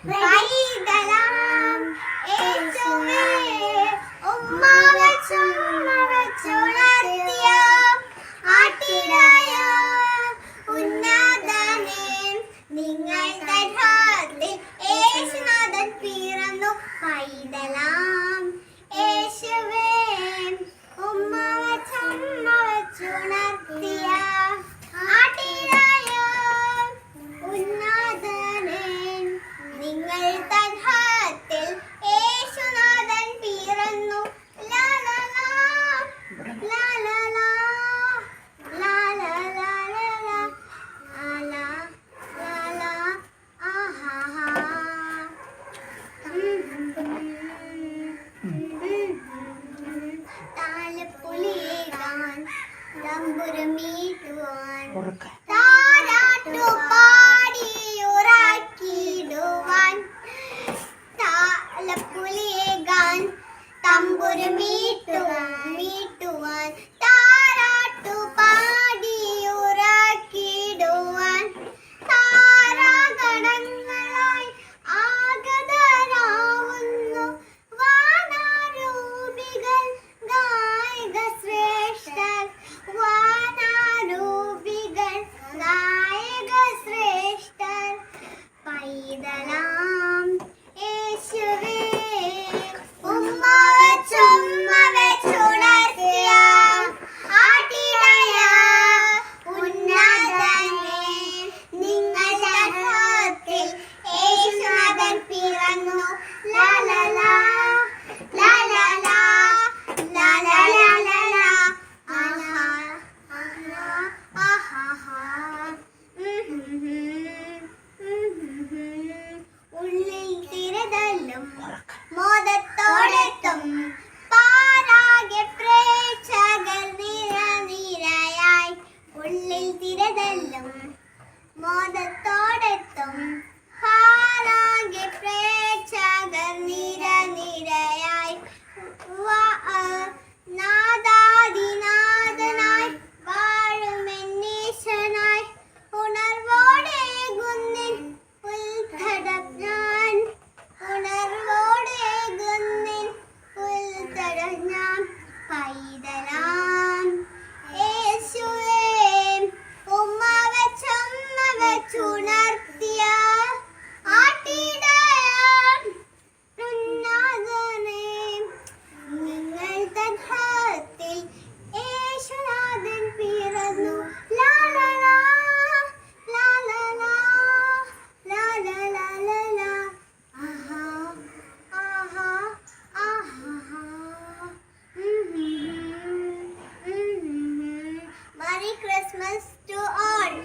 പൈതലാം യേശുവേ ഉമ്മ വെച്ചുണർത്തിയ ആട്ടിടയ ഉന്നതനെ നിങ്ങൾ തഥാത്തിൽ യേശുനാഥൻ പിറന്നു. പൈതലാം യേശുവേ ഉമ്മ വെച്ചുണർത്തിയ ആട്ടിടയ ഉന്നതനെ നിങ്ങൾ തഥാത്തിൽ യേശുനാഥൻ പിറന്നു. ലാ ലാ ലാ ലാ ലാ ലാ ലാ ലാ ലാ ലാ ലാ ലാ ലാ ആഹാ താലപ്പൊലിയേകാൻ തമ്പുരുമീട്ടുവാൻ താരാട്ടുപാടിയുറക്കിടുവാൻ താലപ്പൊലിയേകാൻ തമ്പുരുമീട്ടുവാൻ താരാട്ടുപാടിയുറക്കിടുവാൻ താരാഗണങ്ങളായി ആഗതരാവുന്നു വാനാരൂപികൾ ഗായക ശ്രേഷ്ഠർ. വാനാരൂപികൾ ഗായക ശ്രേഷ്ഠർ. പൈതലാം യേശുവേ ഉമ്മ വെച്ചുണർത്തിയ ആട്ടിടയ ഉന്നതനെ നിങ്ങൾ തഥാത്തിൽ യേശുനാഥൻ പിറന്നു. ലാ ലാ ലാ ലാ ലാ ലാ ലാ ലാ ലാ ലാ ലാ ആഹാ ആഹാ ആഹാ ഉള്ളിൽ തിരതല്ലും മോദത്തോടെത്തും പാരാകെ പ്രേക്ഷകർ നിരനിരയായി. ഉള്ളിൽ തിരതല്ലും മോദത്തോടെത്തും പാരാകെ പ്രേക്ഷകർ നിരനിരയായി. നാദാദിനാഥനായി വാഴുമെന്നീശനായി ഉണർവോടെ കുന്നിൻ പുൽത്തടം ഞാൻ. ഉണർവോടെ കുന്നിൻ പുൽത്തടം ഞാൻ. പൈതലാം യേശുവേ ഉമ്മ വെച്ചുണർത്തിയ ആട്ടിടയ ഉന്നതനെ നിങ്ങൾ തഥാത്തിൽ യേശുനാഥൻ പിറന്നു. ലാ ലാ ലാ ലാ ലാ ലാ ലാ ലാ ലാ ലാ ലാ ആഹാ ആഹാ ആഹാ. Merry Christmas to all.